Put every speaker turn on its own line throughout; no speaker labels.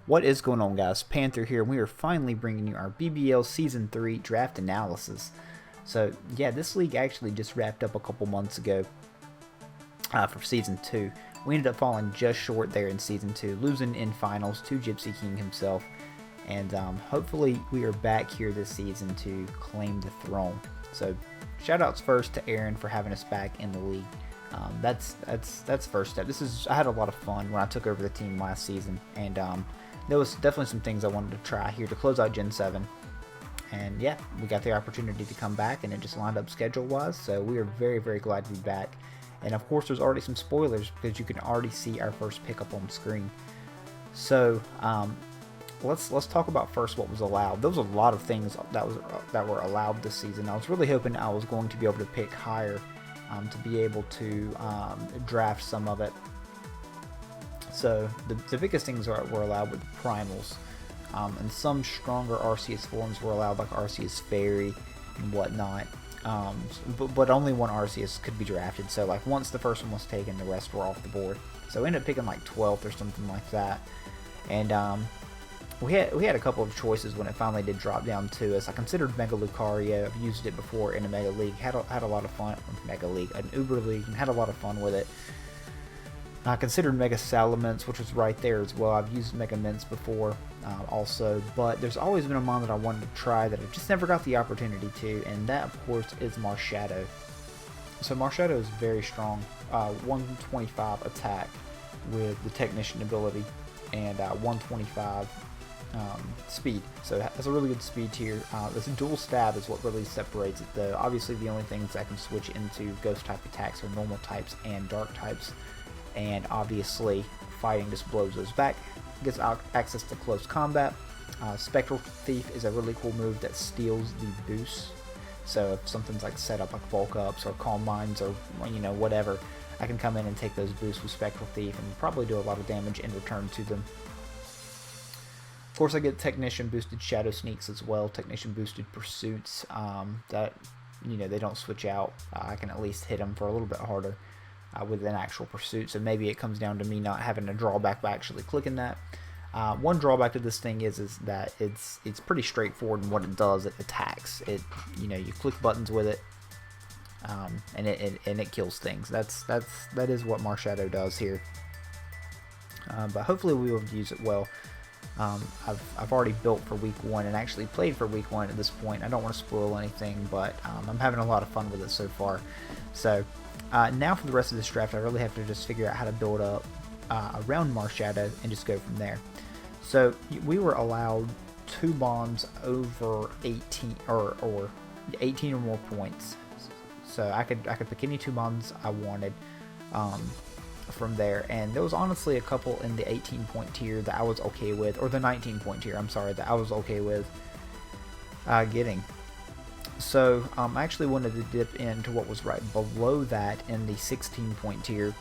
What is going on, guys? Panther here, and we are finally bringing you our BBL Season 3 draft analysis. So, yeah, this league actually just wrapped up a couple months ago for Season 2. We ended up falling just short there in Season 2, losing in finals to Gypsy King himself. And hopefully we are back here this season to claim the throne. So, shoutouts first to Aaron for having us back in the league. That's first step. I had a lot of fun when I took over the team last season, and there was definitely some things I wanted to try here to close out Gen 7. And yeah, we got the opportunity to come back, and it just lined up schedule-wise, so we are very, very glad to be back. And of course, there's already some spoilers because you can already see our first pickup on screen. So let's talk about first what was allowed. There was a lot of things that were allowed this season. I was really hoping I was going to be able to pick higher to be able to draft some of it. So the biggest things were allowed with primals, and some stronger Arceus forms were allowed, like Arceus Fairy and whatnot. But only one Arceus could be drafted. So like once the first one was taken, the rest were off the board. So I ended up picking like 12th or something like that. And we had a couple of choices when it finally did drop down to us. I considered Mega Lucario. I've used it before in a Mega League. Had a lot of fun. Mega League, an Uber League, and had a lot of fun with it. I considered Mega Salamence, which was right there as well. I've used Mega Mints before also, but there's always been a mon that I wanted to try that I just never got the opportunity to, and that of course is Marshadow. So Marshadow is very strong, 125 attack with the Technician ability, and 125 speed. So it has a really good speed tier. This dual stab is what really separates it, though. Obviously the only things that can switch into ghost type attacks are normal types and dark types. And obviously fighting just blows those back. Gets access to close combat. Spectral Thief is a really cool move that steals the boost. So if something's like set up like bulk ups or calm minds or whatever, I can come in and take those boosts with Spectral Thief and probably do a lot of damage in return to them. Of course, I get Technician boosted Shadow Sneaks as well. Technician boosted Pursuits that they don't switch out. I can at least hit them for a little bit harder with an actual pursuit, so maybe it comes down to me not having a drawback by actually clicking that. One drawback to this thing is that it's pretty straightforward in what it does. It attacks. You click buttons with it, and it kills things. That is what Marshadow does here. But hopefully we will use it well. I've already built for week 1 and actually played for week 1 at this point. I don't want to spoil anything, but I'm having a lot of fun with it so far. So now for the rest of this draft, I really have to just figure out how to build up around Marshadow and just go from there. So we were allowed 2 bonds over 18 or 18 or more points. So I could pick any 2 bonds I wanted from there, and there was honestly a couple in the 18-point tier that I was okay with, or the 19-point tier, I'm sorry, that I was okay with getting. So I actually wanted to dip into what was right below that in the 16-point tier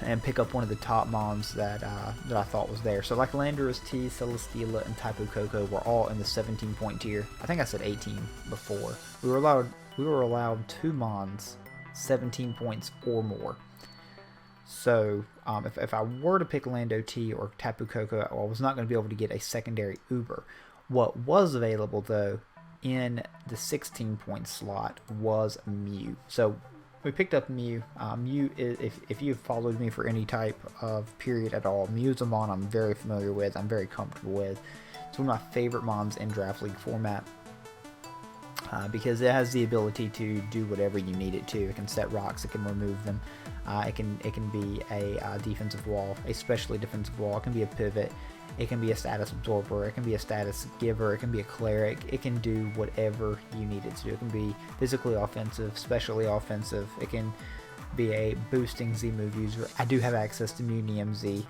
and pick up one of the top mons that I thought was there. So like Landorus T, Celesteela, and Tapu Koko were all in the 17-point tier. I think I said 18 before. We were allowed 2 mons 17 points or more. So if I were to pick Lando T or Tapu Koko, I was not going to be able to get a secondary Uber. What was available though in the 16-point slot was Mew. So we picked up Mew. Mew is, if you've followed me for any type of period at all, Mew is a mon I'm very familiar with, I'm very comfortable with. It's one of my favorite mons in Draft League format. Because it has the ability to do whatever you need it to. It can set rocks, it can remove them, it can be a defensive wall, a specially defensive wall, it can be a pivot, it can be a status absorber, it can be a status giver, it can be a cleric, it can do whatever you need it to do. It can be physically offensive, specially offensive, it can be a boosting Z-move user. I do have access to Mew Z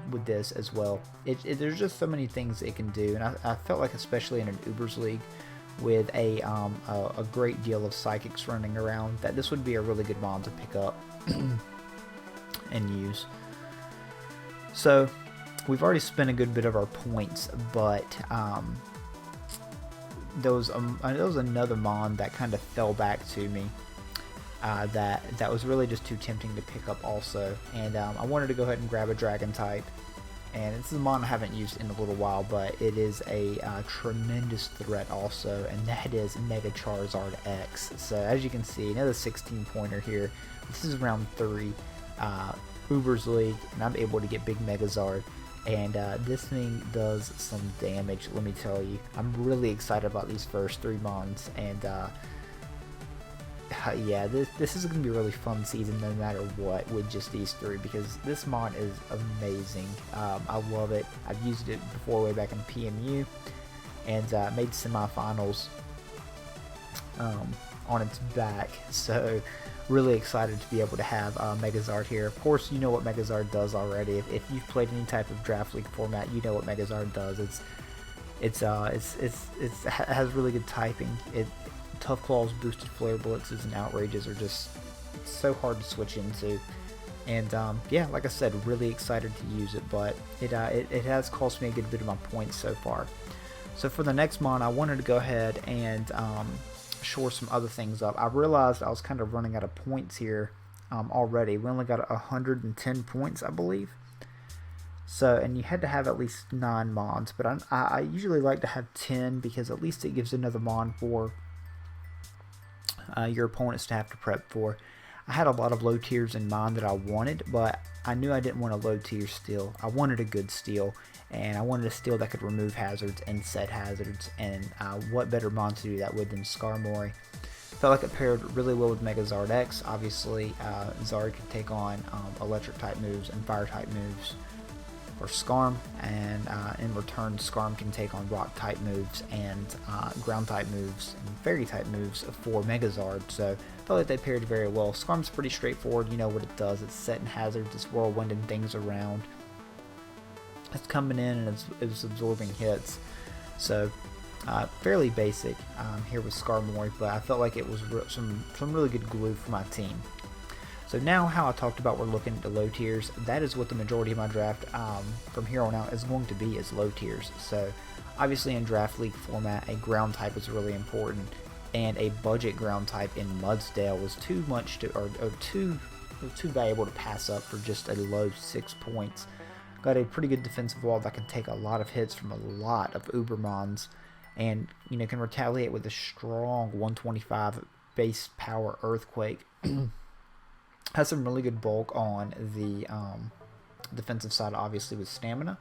with this as well. There's just so many things it can do, and I felt like especially in an Ubers League, with a great deal of psychics running around, that this would be a really good mon to pick up and use. So we've already spent a good bit of our points, but there was another mon that kind of fell back to me that was really just too tempting to pick up also, and I wanted to go ahead and grab a dragon type and it's a mon I haven't used in a little while, but it is a tremendous threat also, and that is Mega Charizard X. So as you can see, another 16-pointer here. This is round 3, Uber's League, and I'm able to get Big Megazard, and this thing does some damage, let me tell you. I'm really excited about these first 3 mons, and yeah, this is going to be a really fun season no matter what with just these 3, because this mon is amazing. I love it. I've used it before way back in PMU, and made semifinals on its back, so really excited to be able to have Megazard here. Of course, you know what Megazard does already. If you've played any type of Draft League format, you know what Megazard does. It has really good typing. Tough Claws, Boosted Flare Blitzes, and Outrages are just so hard to switch into. And yeah, like I said, really excited to use it, but it has cost me a good bit of my points so far. So for the next mon, I wanted to go ahead and shore some other things up. I realized I was kind of running out of points here already. We only got 110 points, I believe. So, and you had to have at least 9 mons, but I usually like to have 10 because at least it gives another mon for your opponents to have to prep for. I had a lot of low tiers in mind that I wanted, but I knew I didn't want a low tier steal. I wanted a good steal, and I wanted a steal that could remove hazards and set hazards, and what better mon to do that with than Skarmory. Felt like it paired really well with Megazard X. Obviously, Zard could take on electric type moves and fire type moves for Skarm, and in return Skarm can take on rock type moves and ground type moves and fairy type moves for Megazard, so I felt like they paired very well. Skarm's pretty straightforward, you know what it does. It's setting hazards, it's whirlwinding things around, it's coming in and it's absorbing hits, so fairly basic here with Skarmory, but I felt like it was some really good glue for my team. So now, how I talked about we're looking at the low tiers, that is what the majority of my draft from here on out is going to be, is low tiers. So obviously in Draft League format, a ground type is really important, and a budget ground type in Mudsdale was too much to, or too valuable to pass up for just a low 6 points. Got a pretty good defensive wall that can take a lot of hits from a lot of Ubermons, and can retaliate with a strong 125 base power Earthquake. Has some really good bulk on the defensive side, obviously with stamina,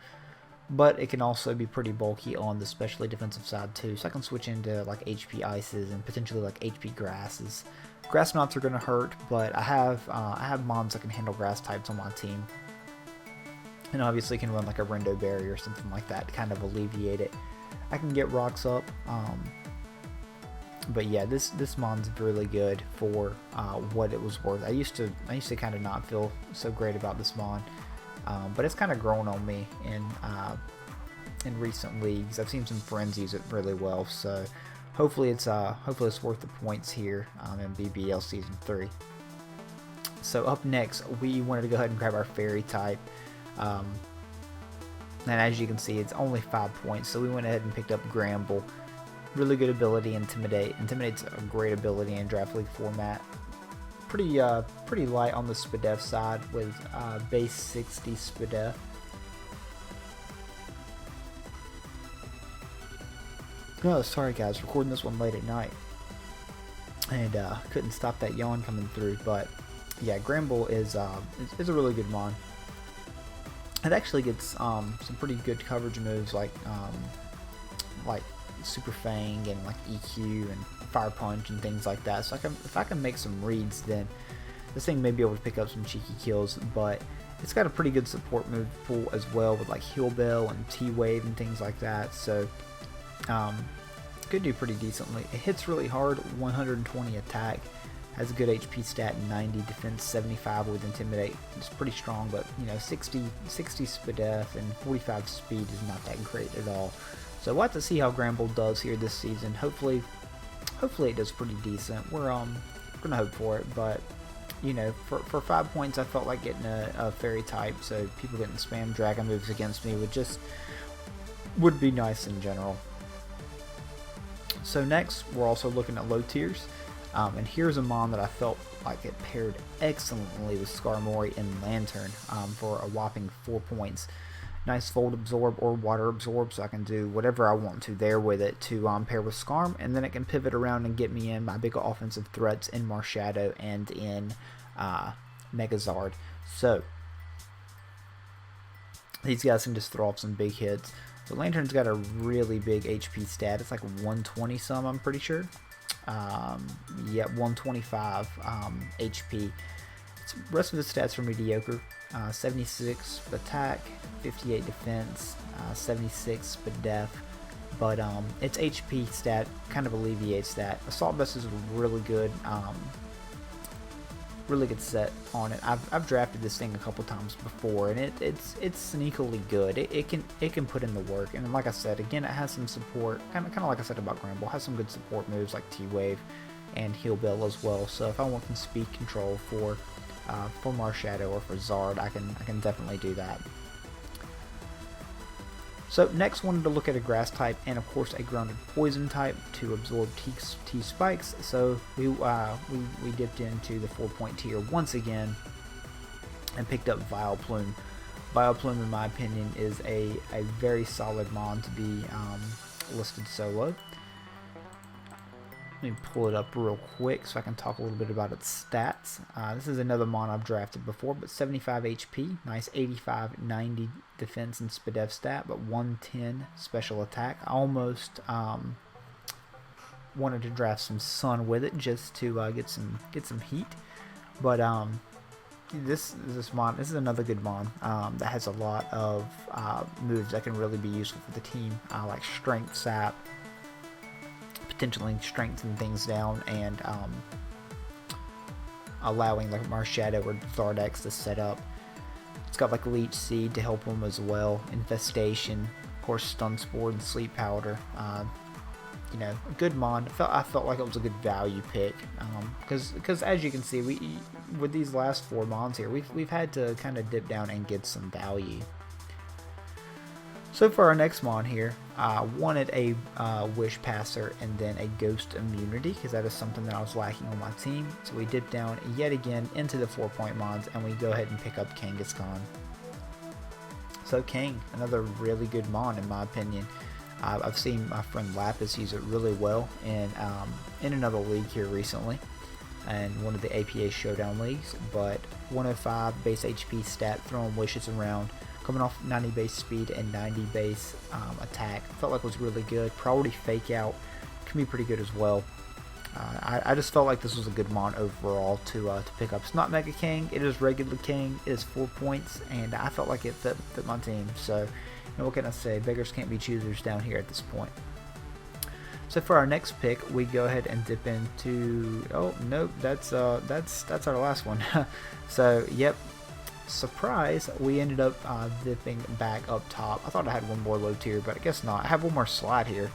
but it can also be pretty bulky on the specially defensive side too. So I can switch into like HP Ices and potentially like HP Grasses. Grass Knots are going to hurt, but I have mons that can handle grass types on my team, and obviously can run like a Rendo Berry or something like that to kind of alleviate it. I can get rocks up. But yeah, this mon's really good for what it was worth. I used to kind of not feel so great about this mon, but it's kind of grown on me in recent leagues. I've seen some friends use it really well, so hopefully it's worth the points here in BBL Season 3. So up next, we wanted to go ahead and grab our Fairy type, and as you can see, it's only 5 points. So we went ahead and picked up Gramble. Really good ability, Intimidate. Intimidate's a great ability in Draft League format. Pretty light on the Spadef side with base 60 Spadef. Oh, sorry guys, recording this one late at night, and couldn't stop that yawn coming through. But yeah, Gramble is a really good mon. It actually gets some pretty good coverage moves like Super Fang and like EQ and Fire Punch and things like that. So if I can make some reads, then this thing may be able to pick up some cheeky kills. But it's got a pretty good support move pool as well with like Heal Bell and T-Wave and things like that. So could do pretty decently. It hits really hard, 120 attack, has a good HP stat, 90 defense, 75 with Intimidate. It's pretty strong, but 60 Spadef and 45 speed is not that great at all. So we'll have to see how Gramble does here this season. Hopefully it does pretty decent. We're gonna hope for it, but for 5 points, I felt like getting a Fairy type, so people getting spam Dragon moves against me would be nice in general. So next, we're also looking at low tiers, and here's a mon that I felt like it paired excellently with Skarmory and Lantern for a whopping 4 points. nice fold absorb or water absorb, so I can do whatever I want to there with it to pair with Skarm, and then it can pivot around and get me in my bigger offensive threats in Marshadow and in Megazard. So these guys can just throw off some big hits. The Lantern's got a really big HP stat. It's like 120 some, I'm pretty sure. Yeah, 125 HP. The rest of the stats are mediocre. 76 attack, 58 defense, 76 def. But its HP stat kind of alleviates that. Assault Vest is a really good set on it. I've drafted this thing a couple times before, and it's sneakily good. It can put in the work, and like I said, again, it has some support. Kind of like I said about Gramble, has some good support moves like T-Wave and Heal Bell as well. So if I want some speed control for Marshadow or for Zard, I can definitely do that. So next, wanted to look at a grass type and of course a grounded poison type to absorb T spikes. So we dipped into the 4-point tier once again and picked up Vileplume. Vileplume, in my opinion, is a very solid mon to be listed solo. Let me pull it up real quick so I can talk a little bit about its stats. This is another mon I've drafted before, but 75 HP, nice 85, 90 defense and Spadef stat, but 110 special attack. I almost wanted to draft some Sun with it just to get some heat, but this is another good mon that has a lot of moves that can really be useful for the team, like Strength Sap, potentially strengthen things down, and allowing like Marshadow or Zardex to set up. It's got like Leech Seed to help them as well, Infestation, of course Stun Spore and Sleep Powder. You know, a good mon. I felt like it was a good value pick, because as you can see, with these last 4 mons here, we've had to kind of dip down and get some value. So for our next mon here, I wanted a Wish Passer and then a Ghost Immunity, because that is something that I was lacking on my team. So we dip down yet again into the 4-point mons, and we go ahead and pick up Kangaskhan. So Kang, another really good mon in my opinion. I've seen my friend Lapis use it really well in another league here recently, and one of the APA Showdown leagues. But 105 base HP stat, throwing wishes around, coming off 90 base speed and 90 base attack. Felt like it was really good. Priority Fake Out can be pretty good as well. I just felt like this was a good mon overall to pick up. It's not Mega King, it is regular King, it is 4 points, and I felt like it fit my team. So, you know, what can I say? Beggars can't be choosers down here at this point. So for our next pick, we go ahead and dip into, oh nope, that's our last one. So yep, surprise, we ended up dipping back up top. I thought I had one more low tier, but I guess not. I have one more slide here.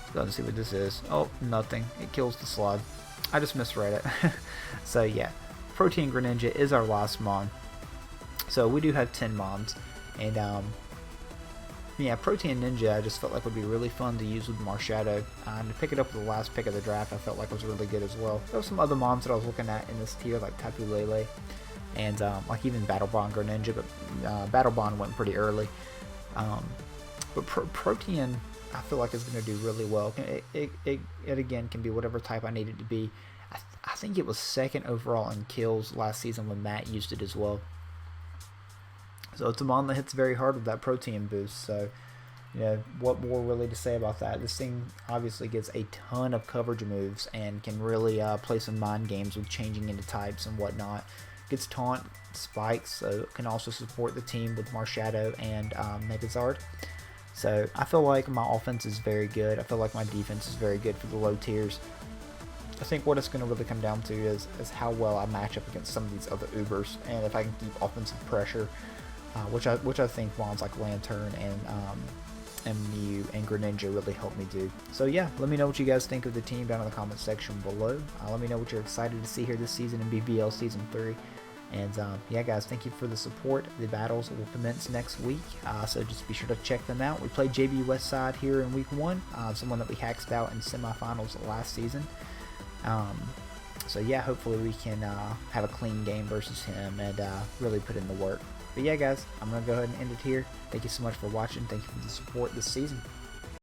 Let's go and see what this is. Oh, nothing. It kills the slide. I just misread it. So yeah, Protein Greninja is our last mon. So we do have 10 mons, and yeah, Protein Ninja I just felt like would be really fun to use with Marshadow. And to pick it up with the last pick of the draft, I felt like was really good as well. There were some other mons that I was looking at in this tier, like Tapu Lele, and like even Battle Bond Greninja, but Battle Bond went pretty early. But Protean, I feel like is going to do really well. It again can be whatever type I need it to be. I think it was second overall in kills last season when Matt used it as well. So it's a mon that hits very hard with that Protean boost. So, you know, what more really to say about that? This thing obviously gets a ton of coverage moves and can really play some mind games with changing into types and whatnot. Gets Taunt, Spikes, so it can also support the team with Marshadow and Megazard. So I feel like my offense is very good. I feel like my defense is very good for the low tiers. I think what it's going to really come down to is how well I match up against some of these other Ubers, and if I can keep offensive pressure, which I think mons like Lantern and Mew and Greninja really help me do. So yeah, let me know what you guys think of the team down in the comment section below. Let me know what you're excited to see here this season in BBL Season 3. And yeah guys, thank you for the support. The battles will commence next week, so just be sure to check them out. We played JB Westside here in week 1, someone that we hacked out in semifinals last season. So yeah, hopefully we can have a clean game versus him and really put in the work. But yeah, guys, I'm going to go ahead and end it here. Thank you so much for watching. Thank you for the support this season.